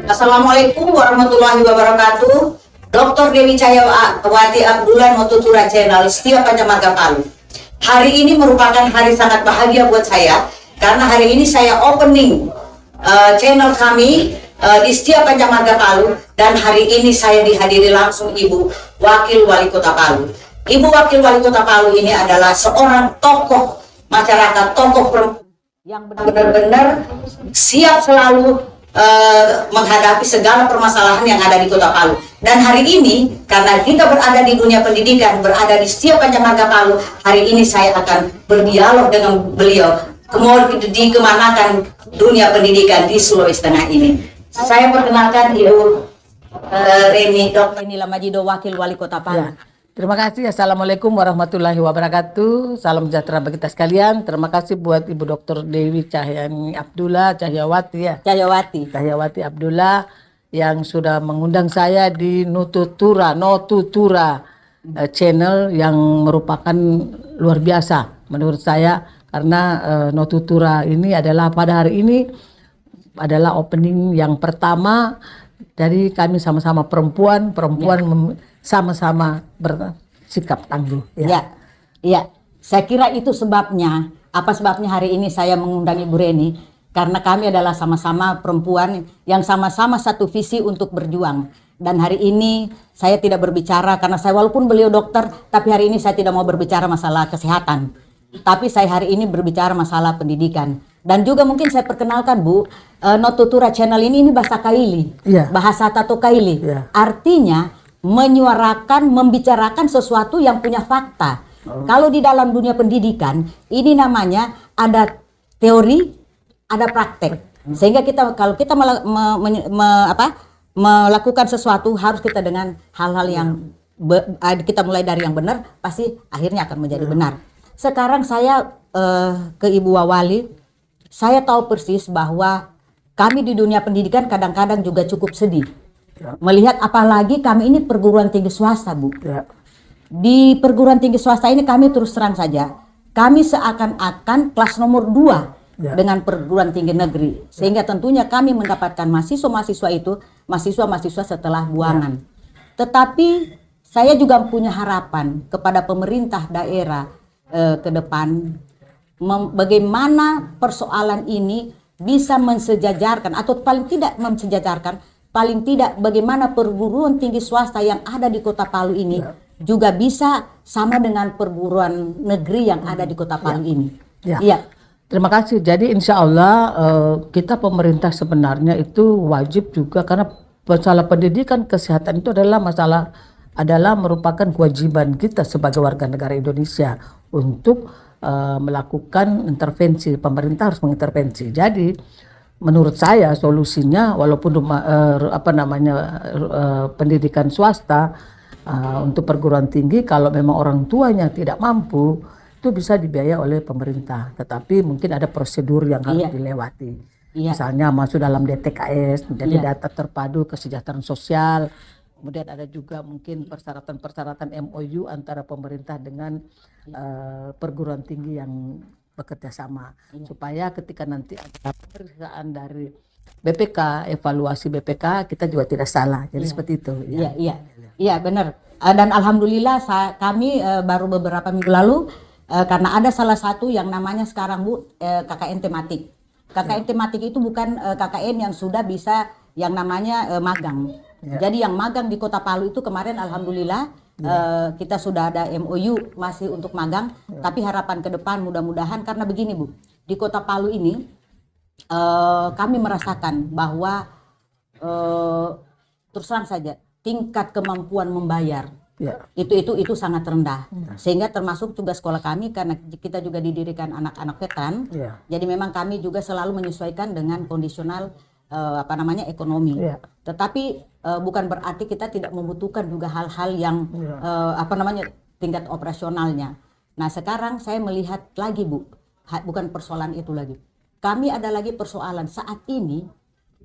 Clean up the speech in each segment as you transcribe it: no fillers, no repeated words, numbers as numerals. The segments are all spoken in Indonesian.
Assalamualaikum warahmatullahi wabarakatuh. Dr. Dewi Cahyawati Abdullah Notutura Channel Setia Pancamarga Palu. Hari ini merupakan hari sangat bahagia buat saya karena hari ini saya opening channel kami di Setia Pancamarga Palu, dan hari ini saya dihadiri langsung Ibu Wakil Wali Kota Palu. Ibu Wakil Wali Kota Palu ini adalah seorang tokoh masyarakat, tokoh perempuan yang benar-benar siap selalu menghadapi segala permasalahan yang ada di Kota Palu. Dan hari ini karena kita berada di dunia pendidikan, berada di Setia Pancamarga Palu, hari ini saya akan berdialog dengan beliau dikemanakan dunia pendidikan di Sulawesi Tengah ini. Saya perkenalkan Ibu Reni Dr. Nila Majido, Wakil Wali Kota Palu. Ya. Terima kasih. Assalamualaikum warahmatullahi wabarakatuh. Salam sejahtera bagi kita sekalian. Terima kasih buat Ibu Dr. Dewi Cahyawati Cahyawati Abdullah yang sudah mengundang saya di Notutura channel yang merupakan luar biasa menurut saya, karena Notutura ini adalah pada hari ini adalah opening yang pertama dari kami sama-sama perempuan sama-sama bersikap tangguh. Ya. Saya kira itu sebabnya. Apa sebabnya hari ini saya mengundang Ibu Reni? Karena kami adalah sama-sama perempuan yang sama-sama satu visi untuk berjuang. Dan hari ini saya tidak berbicara karena saya walaupun beliau dokter, tapi hari ini saya tidak mau berbicara masalah kesehatan. Tapi saya hari ini berbicara masalah pendidikan. Dan juga mungkin saya perkenalkan Bu, Notutura Channel ini bahasa Kaili, bahasa Tato Kaili. Artinya menyuarakan, membicarakan sesuatu yang punya fakta. Kalau di dalam dunia pendidikan, ini namanya ada teori, ada praktek. Sehingga kalau kita melakukan sesuatu harus kita dengan hal-hal yang kita mulai dari yang benar, pasti akhirnya akan menjadi benar. Sekarang saya ke Ibu Wali, saya tahu persis bahwa kami di dunia pendidikan kadang-kadang juga cukup sedih. Melihat apalagi kami ini perguruan tinggi swasta, Bu. Di perguruan tinggi swasta ini kami terus terang saja, kami seakan-akan kelas nomor 2 dengan perguruan tinggi negeri. Sehingga tentunya kami mendapatkan mahasiswa-mahasiswa itu, mahasiswa-mahasiswa setelah buangan. Tetapi saya juga punya harapan kepada pemerintah daerah ke depan, bagaimana persoalan ini bisa mensejajarkan, atau paling tidak mensejajarkan, paling tidak bagaimana perguruan tinggi swasta yang ada di Kota Palu ini juga bisa sama dengan perguruan negeri yang ada di Kota Palu ini. Terima kasih. Jadi insya Allah kita pemerintah sebenarnya itu wajib juga, karena masalah pendidikan kesehatan itu adalah merupakan kewajiban kita sebagai warga negara Indonesia untuk melakukan intervensi. Pemerintah harus mengintervensi. Jadi menurut saya solusinya, walaupun pendidikan swasta untuk perguruan tinggi, kalau memang orang tuanya tidak mampu, itu bisa dibiayai oleh pemerintah. Tetapi mungkin ada prosedur yang harus dilewati. Misalnya masuk dalam DTKS, menjadi data terpadu kesejahteraan sosial. Kemudian ada juga mungkin persyaratan-persyaratan MOU antara pemerintah dengan perguruan tinggi yang bekerja sama, supaya ketika nanti ada pemeriksaan dari BPK, evaluasi BPK, kita juga tidak salah. Jadi seperti itu. Iya benar. Dan alhamdulillah kami baru beberapa minggu lalu, karena ada salah satu yang namanya sekarang Bu, KKN tematik. KKN tematik itu bukan KKN yang sudah bisa yang namanya magang. Jadi yang magang di Kota Palu itu kemarin alhamdulillah kita sudah ada MOU masih untuk magang, tapi harapan ke depan mudah-mudahan, karena begini Bu, di Kota Palu ini kami merasakan bahwa terus terang saja tingkat kemampuan membayar itu sangat rendah, sehingga termasuk juga sekolah kami, karena kita juga didirikan anak-anak veteran, jadi memang kami juga selalu menyesuaikan dengan kondisional ekonomi. Tetapi bukan berarti kita tidak membutuhkan juga hal-hal yang tingkat operasionalnya. Nah sekarang saya melihat lagi Bu, bukan persoalan itu lagi. Kami ada lagi persoalan saat ini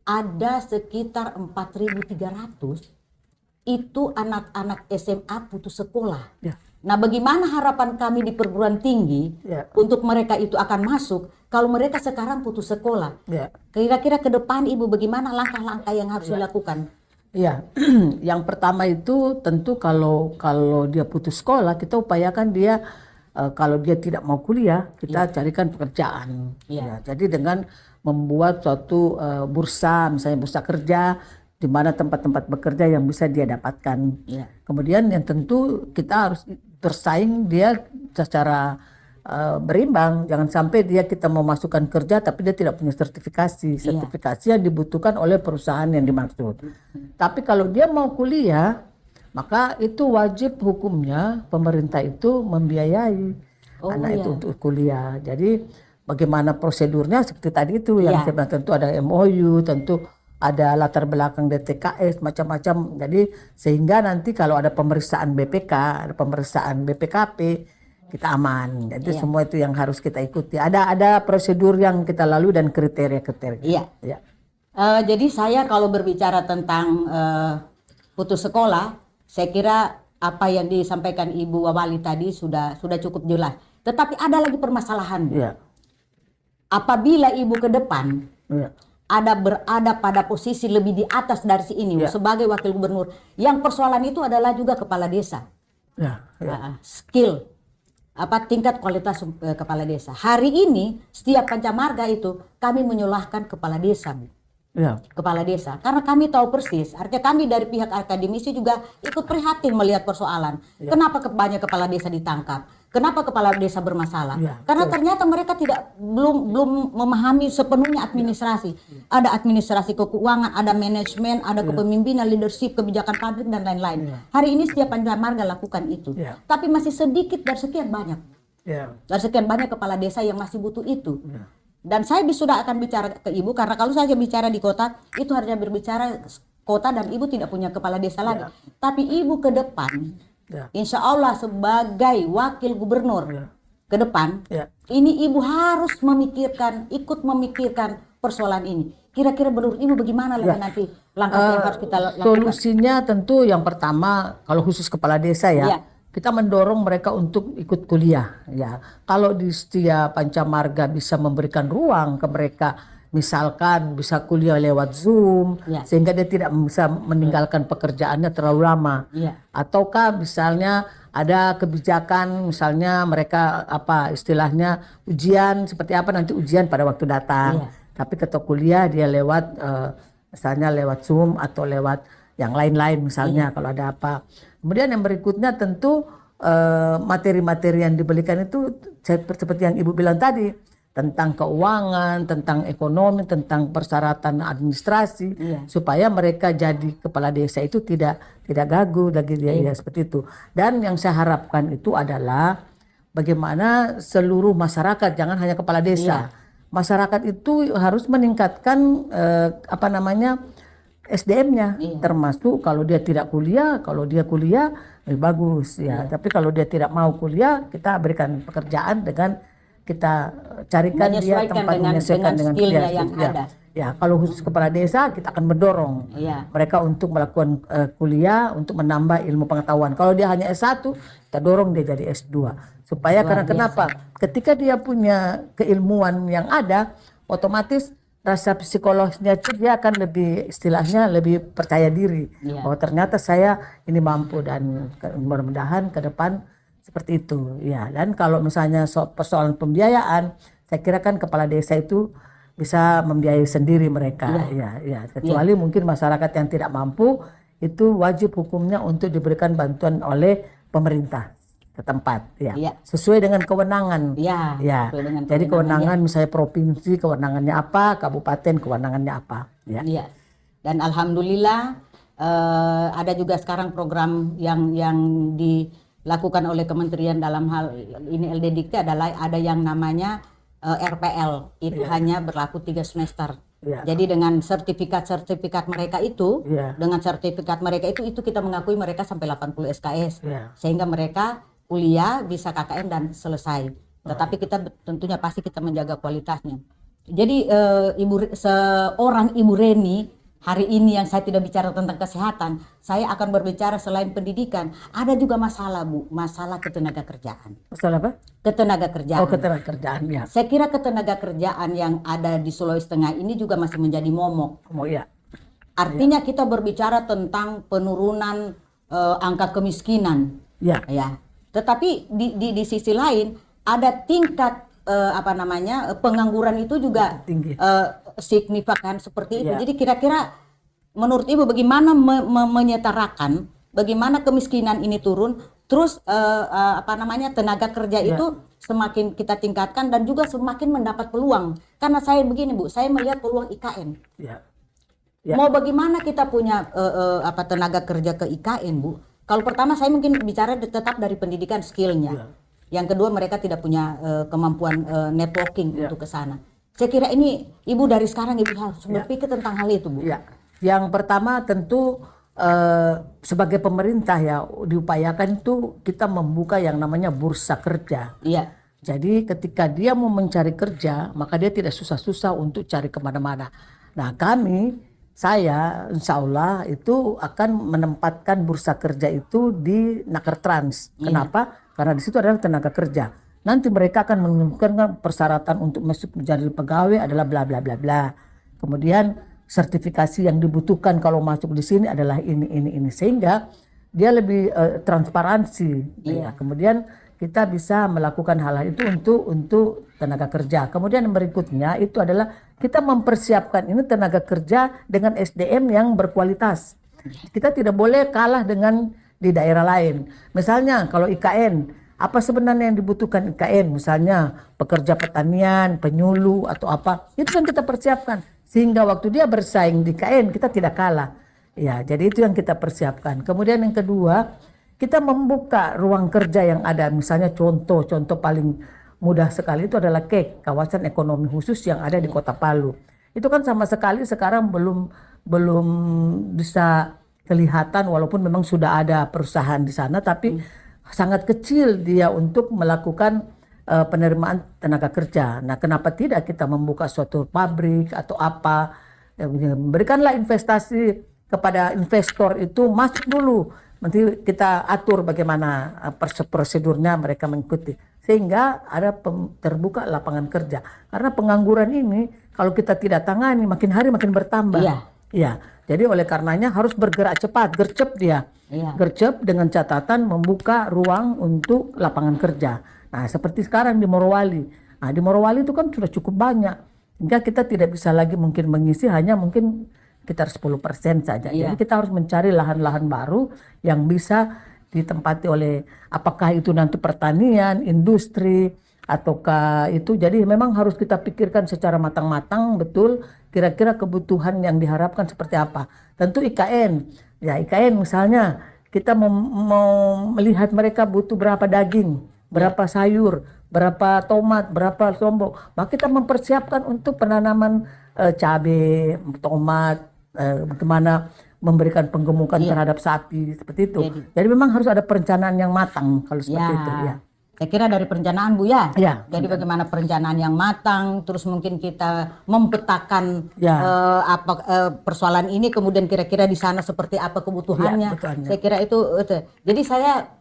ada sekitar 4.300 itu anak-anak SMA putus sekolah. Nah bagaimana harapan kami di perguruan tinggi untuk mereka itu akan masuk kalau mereka sekarang putus sekolah, kira-kira ke depan Ibu bagaimana langkah-langkah yang harus dilakukan? Iya, yang pertama itu tentu kalau dia putus sekolah, kita upayakan dia kalau dia tidak mau kuliah, kita carikan pekerjaan. Ya, jadi dengan membuat suatu bursa, misalnya bursa kerja, di mana tempat-tempat bekerja yang bisa dia dapatkan. Kemudian yang tentu kita harus bersaing dia secara berimbang, jangan sampai kita mau masukkan kerja tapi dia tidak punya sertifikasi yang dibutuhkan oleh perusahaan yang dimaksud. Tapi kalau dia mau kuliah, maka itu wajib hukumnya pemerintah itu membiayai anak itu untuk kuliah. Jadi bagaimana prosedurnya seperti tadi itu yang saya bilang, tentu ada MOU, tentu ada latar belakang DTKS macam-macam. Jadi sehingga nanti kalau ada pemeriksaan BPK, ada pemeriksaan BPKP, kita aman. Jadi semua itu yang harus kita ikuti. Ada prosedur yang kita lalui dan kriteria-kriteria. Jadi saya kalau berbicara tentang putus sekolah, saya kira apa yang disampaikan Ibu Wawali tadi sudah cukup jelas. Tetapi ada lagi permasalahan. Apabila Ibu ke depan berada pada posisi lebih di atas dari ini sebagai wakil gubernur, yang persoalan itu adalah juga kepala desa. Skill tingkat kualitas kepala desa. Hari ini setiap pancamarga itu kami menyalahkan kepala desa, Bu. Kepala desa, karena kami tahu persis, artinya kami dari pihak akademisi juga ikut prihatin melihat persoalan. Kenapa banyak kepala desa ditangkap? Kenapa kepala desa bermasalah? Karena ternyata mereka belum memahami sepenuhnya administrasi. Ada administrasi keuangan, ada manajemen, ada kepemimpinan, leadership, kebijakan publik dan lain-lain. Hari ini setiap pancamarga lakukan itu. Tapi masih sedikit dari sekian banyak. Dari sekian banyak kepala desa yang masih butuh itu. Dan saya sudah akan bicara ke Ibu, karena kalau saya bicara di kota, itu hanya berbicara kota dan Ibu tidak punya kepala desa lagi. Tapi Ibu ke depan, insya Allah sebagai wakil gubernur ke depan, ini Ibu harus ikut memikirkan persoalan ini. Kira-kira menurut Ibu bagaimana nanti langkah yang harus kita lakukan? Solusinya tentu yang pertama, kalau khusus kepala desa kita mendorong mereka untuk ikut kuliah. Kalau di setiap pancamarga bisa memberikan ruang ke mereka, misalkan bisa kuliah lewat Zoom, sehingga dia tidak bisa meninggalkan pekerjaannya terlalu lama. Ataukah misalnya ada kebijakan, misalnya mereka istilahnya ujian seperti apa nanti ujian pada waktu datang. Tapi ketika kuliah dia lewat misalnya lewat Zoom atau lewat yang lain-lain misalnya kalau ada apa. Kemudian yang berikutnya tentu materi-materi yang diberikan itu seperti yang Ibu bilang tadi, tentang keuangan, tentang ekonomi, tentang persyaratan administrasi, supaya mereka jadi kepala desa itu tidak gagu lagi dia seperti itu. Dan yang saya harapkan itu adalah bagaimana seluruh masyarakat, jangan hanya kepala desa. Masyarakat itu harus meningkatkan SDM-nya, termasuk kalau dia tidak kuliah, kalau dia kuliah lebih bagus Tapi kalau dia tidak mau kuliah, kita berikan pekerjaan dengan kita carikan dia tempat menyesuaikan dengan skillnya yang ada. Kalau khusus kepala desa kita akan mendorong mereka untuk melakukan kuliah untuk menambah ilmu pengetahuan. Kalau dia hanya S1, kita dorong dia jadi S2 supaya kenapa? Ketika dia punya keilmuan yang ada, otomatis rasa psikologisnya itu dia akan lebih istilahnya lebih percaya diri bahwa ternyata saya ini mampu, dan mudah-mudahan ke depan seperti itu Dan kalau misalnya persoalan pembiayaan, saya kira kan kepala desa itu bisa membiayai sendiri mereka kecuali mungkin masyarakat yang tidak mampu, itu wajib hukumnya untuk diberikan bantuan oleh pemerintah setempat sesuai dengan kewenangan jadi kewenangan misalnya provinsi kewenangannya apa, kabupaten kewenangannya apa Dan alhamdulillah ada juga sekarang program yang dilakukan oleh kementerian dalam hal ini LDDikti adalah ada yang namanya RPL itu hanya berlaku 3 semester. Jadi dengan sertifikat mereka itu itu kita mengakui mereka sampai 80 SKS sehingga mereka kuliah bisa KKN dan selesai. Tetapi kita tentunya pasti kita menjaga kualitasnya. Jadi seorang Ibu Reni hari ini yang saya tidak bicara tentang kesehatan, saya akan berbicara selain pendidikan, ada juga masalah Bu, masalah ketenaga kerjaan. Masalah apa? Ketenaga kerjaan. Oh, ketenaga kerjaan ya. Saya kira ketenaga kerjaan yang ada di Sulawesi Tengah ini juga masih menjadi momok. Oh ya. Artinya kita berbicara tentang penurunan angka kemiskinan. Ya. Ya. Tetapi di sisi lain ada tingkat pengangguran itu juga tinggi, signifikan seperti itu. Ya. Jadi kira-kira menurut Ibu bagaimana menyetarakan bagaimana kemiskinan ini turun, terus tenaga kerja Ya. itu semakin kita tingkatkan dan juga semakin mendapat peluang. Karena saya begini Bu, saya melihat peluang IKN. Ya. Ya. Mau bagaimana kita punya tenaga kerja ke IKN Bu? Kalau pertama saya mungkin bicara tetap dari pendidikan skillnya. Ya. Yang kedua mereka tidak punya kemampuan networking Ya. untuk ke sana. Saya kira ini Ibu dari sekarang Ibu harus berpikir tentang hal itu Bu. Ya. Yang pertama tentu sebagai pemerintah ya diupayakan itu kita membuka yang namanya bursa kerja. Iya. Jadi ketika dia mau mencari kerja maka dia tidak susah-susah untuk cari kemana-mana. Nah saya insya Allah itu akan menempatkan bursa kerja itu di Nakertrans. Kenapa? Karena di situ adalah tenaga kerja. Nanti mereka akan menemukan persyaratan untuk masuk menjadi pegawai adalah bla bla bla bla. Kemudian sertifikasi yang dibutuhkan kalau masuk di sini adalah ini sehingga dia lebih transparansi. Iya. Ya. Kemudian kita bisa melakukan hal-hal itu untuk tenaga kerja. Kemudian berikutnya itu adalah kita mempersiapkan ini tenaga kerja dengan SDM yang berkualitas. Kita tidak boleh kalah dengan di daerah lain. Misalnya kalau IKN, apa sebenarnya yang dibutuhkan IKN? Misalnya pekerja pertanian, penyuluh atau apa, itu kan kita persiapkan. Sehingga waktu dia bersaing di IKN kita tidak kalah. Ya, jadi itu yang kita persiapkan. Kemudian yang kedua, kita membuka ruang kerja yang ada. Misalnya contoh paling mudah sekali itu adalah KEK, kawasan ekonomi khusus yang ada di Kota Palu. Itu kan sama sekali sekarang belum bisa kelihatan walaupun memang sudah ada perusahaan di sana, tapi sangat kecil dia untuk melakukan penerimaan tenaga kerja. Nah, kenapa tidak kita membuka suatu pabrik atau apa? Berikanlah investasi kepada investor itu masuk dulu. Nanti kita atur bagaimana prosedurnya mereka mengikuti. Sehingga ada terbuka lapangan kerja. Karena pengangguran ini kalau kita tidak tangani makin hari makin bertambah. Iya. Ya, jadi oleh karenanya harus bergerak cepat, gercep dia. Iya. Gercep dengan catatan membuka ruang untuk lapangan kerja. Nah, seperti sekarang di Morowali. Nah, di Morowali itu kan sudah cukup banyak. Hingga kita tidak bisa lagi mungkin mengisi hanya mungkin sekitar 10% saja. Iya. Jadi kita harus mencari lahan-lahan baru yang bisa ditempati oleh apakah itu nanti pertanian, industri, ataukah itu. Jadi memang harus kita pikirkan secara matang-matang betul kira-kira kebutuhan yang diharapkan seperti apa. Tentu IKN, ya IKN misalnya kita mau melihat mereka butuh berapa daging, berapa sayur, berapa tomat, berapa lombok. Maka kita mempersiapkan untuk penanaman cabai, tomat, bagaimana memberikan penggemukan terhadap sapi seperti itu. Jadi memang harus ada perencanaan yang matang kalau seperti itu. Ya. Saya kira dari perencanaan Bu ya. Ya. Jadi bagaimana perencanaan yang matang, terus mungkin kita mempetakan persoalan ini, kemudian kira-kira di sana seperti apa kebutuhannya. Ya, saya kira itu. Jadi saya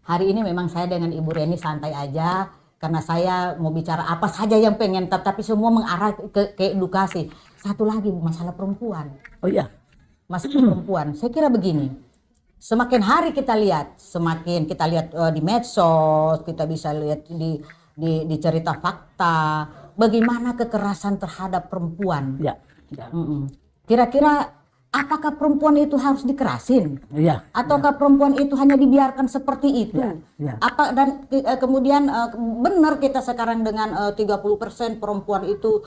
hari ini memang saya dengan Ibu Reni santai aja karena saya mau bicara apa saja yang pengen, tapi semua mengarah ke edukasi. Satu lagi masalah perempuan. Oh iya. Masalah perempuan. Saya kira begini. Semakin hari kita lihat, di medsos, kita bisa lihat di cerita fakta bagaimana kekerasan terhadap perempuan. Ya. Ya. Kira-kira apakah perempuan itu harus dikerasin? Ya. Ataukah perempuan itu hanya dibiarkan seperti itu? Ya. Kemudian benar kita sekarang dengan 30% perempuan itu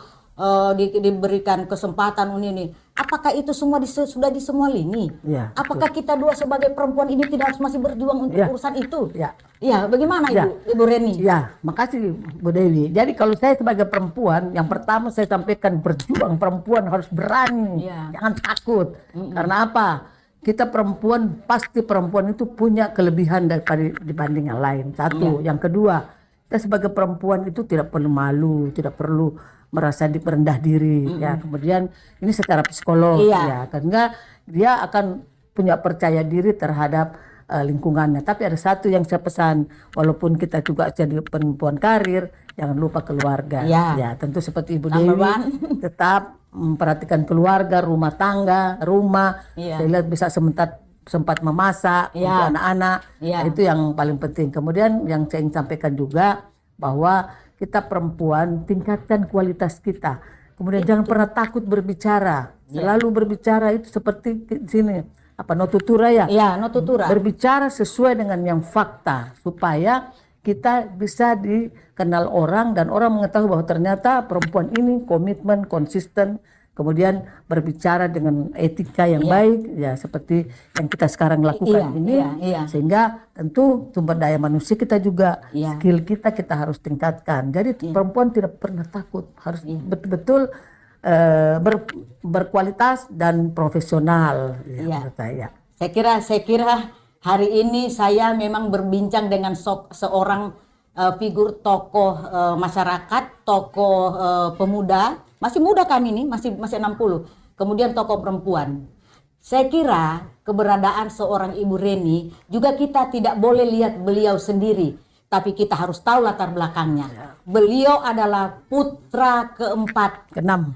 diberikan kesempatan ini. Apakah itu semua sudah di semua lini? Ya, apakah kita dua sebagai perempuan ini tidak harus masih berjuang untuk urusan itu? Ya. Ya, bagaimana Ibu Reni? Ya, makasih Bu Dewi. Jadi kalau saya sebagai perempuan, yang pertama saya sampaikan berjuang, perempuan harus berani, jangan takut. Karena apa? Kita perempuan, pasti perempuan itu punya kelebihan daripada dibanding yang lain. Satu, yang kedua, kita sebagai perempuan itu tidak perlu malu, tidak perlu merasa rendah diri ya. Kemudian ini secara psikolog ya, karena dia akan punya percaya diri terhadap lingkungannya. Tapi ada satu yang saya pesan, walaupun kita juga jadi perempuan karir, jangan lupa keluarga ya. Tentu seperti Ibu Dewi tetap memperhatikan keluarga, rumah tangga, saya lihat bisa sempat memasak untuk anak-anak, itu yang paling penting. Kemudian yang saya ingin sampaikan juga bahwa kita perempuan tingkatkan kualitas kita. Kemudian jangan pernah takut berbicara. Selalu berbicara itu seperti di sini no tutura ya. No tutura. Berbicara sesuai dengan yang fakta supaya kita bisa dikenal orang dan orang mengetahui bahwa ternyata perempuan ini komitmen, konsisten, kemudian berbicara dengan etika yang baik ya, seperti yang kita sekarang lakukan ini. Sehingga tentu sumber daya manusia kita juga, skill kita harus tingkatkan. Jadi perempuan tidak pernah takut, harus betul-betul berkualitas dan profesional menurut saya. Saya kira hari ini saya memang berbincang dengan seorang figur tokoh masyarakat, tokoh pemuda. Masih muda kami ini, masih 60. Kemudian tokoh perempuan. Saya kira keberadaan seorang Ibu Reni juga kita tidak boleh lihat beliau sendiri, tapi kita harus tahu latar belakangnya. Beliau adalah putra keenam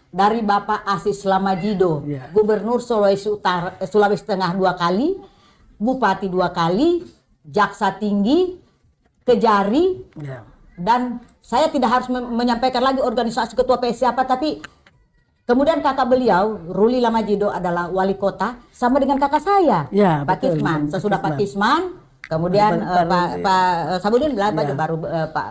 dari Bapak Asis Lamajido, Gubernur Sulawesi Tengah 2 kali, Bupati 2 kali, Jaksa Tinggi, Kejari, dan saya tidak harus menyampaikan lagi organisasi ketua PSI apa, tapi kemudian kakak beliau Ruli Lamajido adalah wali kota sama dengan kakak saya, Pak Kisman. Sesudah Pak Kisman, kemudian Pak Sabudin baru Pak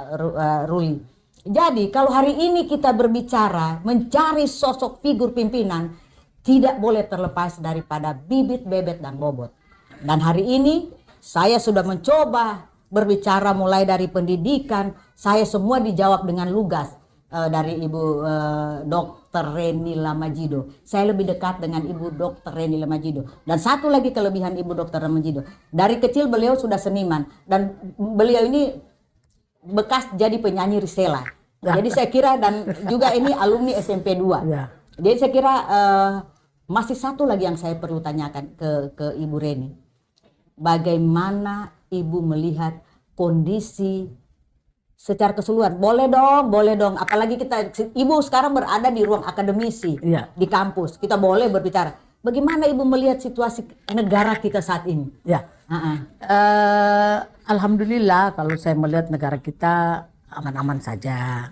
Ruli. Jadi kalau hari ini kita berbicara mencari sosok figur pimpinan, tidak boleh terlepas daripada bibit, bebet, dan bobot. Dan hari ini saya sudah mencoba berbicara mulai dari pendidikan, saya semua dijawab dengan lugas dari Ibu Dr. Reni Lamajido. Saya lebih dekat dengan Ibu Dr. Reni Lamajido. Dan satu lagi kelebihan Ibu Dr. Lamajido, dari kecil beliau sudah seniman dan beliau ini bekas jadi penyanyi Risela. Jadi saya kira, dan juga ini alumni SMP 2. Jadi saya kira masih satu lagi yang saya perlu tanyakan ke Ibu Reni. Bagaimana Ibu melihat kondisi secara keseluruhan? Boleh dong. Apalagi Ibu sekarang berada di ruang akademisi, di kampus. Kita boleh berbicara. Bagaimana Ibu melihat situasi negara kita saat ini? Alhamdulillah kalau saya melihat negara kita aman-aman saja.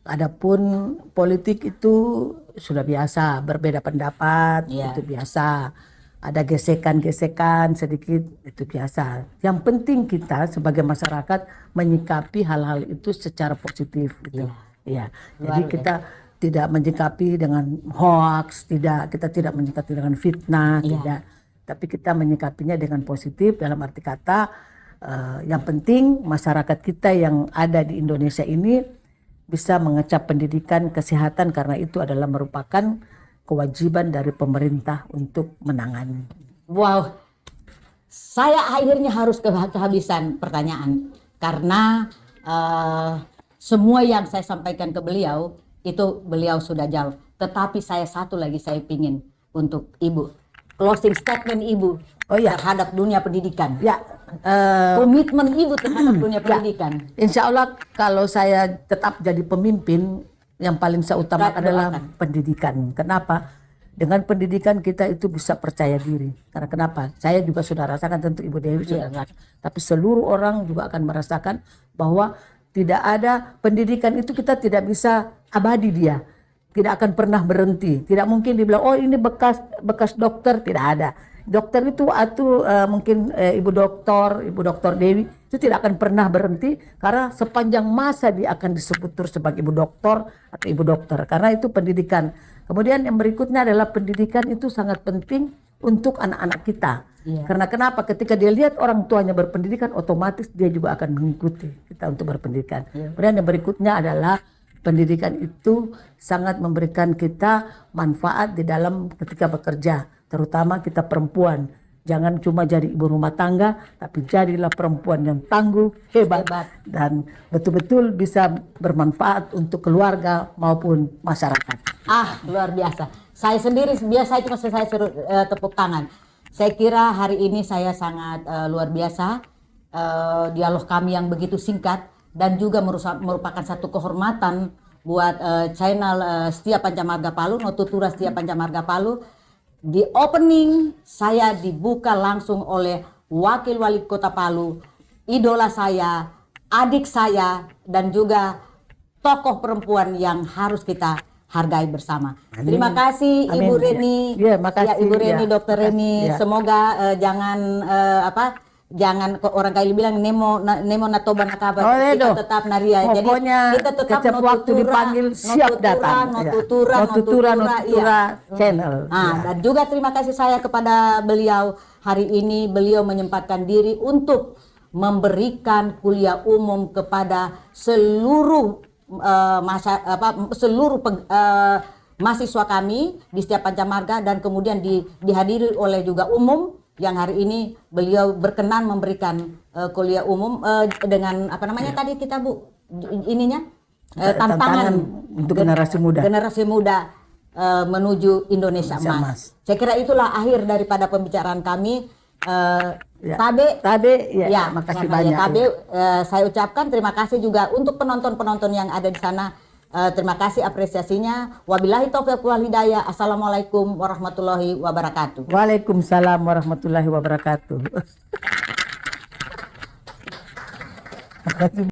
Adapun politik itu sudah biasa, berbeda pendapat itu biasa. Ada gesekan-gesekan sedikit, itu biasa. Yang penting kita sebagai masyarakat menyikapi hal-hal itu secara positif gitu. Jadi kita tidak menyikapi dengan hoax, kita tidak menyikapi dengan fitnah, tidak. Tapi kita menyikapinya dengan positif dalam arti kata yang penting masyarakat kita yang ada di Indonesia ini bisa mengecap pendidikan, kesehatan, karena itu adalah merupakan kewajiban dari pemerintah untuk menangani. Wow, saya akhirnya harus kehabisan pertanyaan karena semua yang saya sampaikan ke beliau itu beliau sudah jawab. Tetapi saya satu lagi saya pingin untuk Ibu, closing statement Ibu terhadap dunia pendidikan. Komitmen Ibu terhadap dunia pendidikan. Insya Allah kalau saya tetap jadi pemimpin, yang paling saya utamakan adalah pendidikan. Kenapa? Dengan pendidikan kita itu bisa percaya diri. Karena kenapa? Saya juga sudah rasakan, tentu Ibu Dewi sudah rasakan. Tapi seluruh orang juga akan merasakan bahwa tidak ada pendidikan itu, kita tidak bisa abadi dia. Tidak akan pernah berhenti. Tidak mungkin dibilang, oh ini bekas dokter, tidak ada. Dokter itu mungkin Ibu Dokter Dewi itu tidak akan pernah berhenti karena sepanjang masa dia akan disebut terus sebagai Ibu Dokter atau Ibu Dokter, karena itu pendidikan. Kemudian yang berikutnya adalah pendidikan itu sangat penting untuk anak-anak kita. Karena kenapa? Ketika dia lihat orang tuanya berpendidikan, otomatis dia juga akan mengikuti kita untuk berpendidikan. Kemudian yang berikutnya adalah pendidikan itu sangat memberikan kita manfaat di dalam ketika bekerja, terutama kita perempuan. Jangan cuma jadi ibu rumah tangga, tapi jadilah perempuan yang tangguh, hebat. Dan betul-betul bisa bermanfaat untuk keluarga maupun masyarakat. Luar biasa. Saya sendiri biasa cuma saya suruh tepuk tangan. Saya kira hari ini saya sangat luar biasa. Dialog kami yang begitu singkat dan juga merupakan satu kehormatan buat channel Setia Pancamarga Palu, Notutura Setia Pancamarga Palu. Di opening saya dibuka langsung oleh Wakil Wali Kota Palu, idola saya, adik saya, dan juga tokoh perempuan yang harus kita hargai bersama. Amin. Terima kasih. Amin. Ibu Reni. Ya, makasih. Ibu Reni, Dokter Reni. Ya. Semoga jangan orang kali bilang nemo natoba nakaba, kita tetap naria. Pokoknya kita tetap setiap waktu dipanggil siap datang. Notutura channel. Dan juga terima kasih saya kepada beliau hari ini. Beliau menyempatkan diri untuk memberikan kuliah umum kepada seluruh mahasiswa kami di Setia Pancamarga, dan kemudian dihadiri oleh juga umum yang hari ini beliau berkenan memberikan kuliah umum dengan apa namanya tadi kita Bu ininya tantangan untuk generasi muda menuju Indonesia Emas. Saya kira itulah akhir daripada pembicaraan kami. Tabe ya, makasih banyak. Tabe, saya ucapkan terima kasih juga untuk penonton-penonton yang ada di sana. Terima kasih apresiasinya. Wabillahi taufiq wal hidayah. Assalamualaikum warahmatullahi wabarakatuh. Waalaikumsalam warahmatullahi wabarakatuh.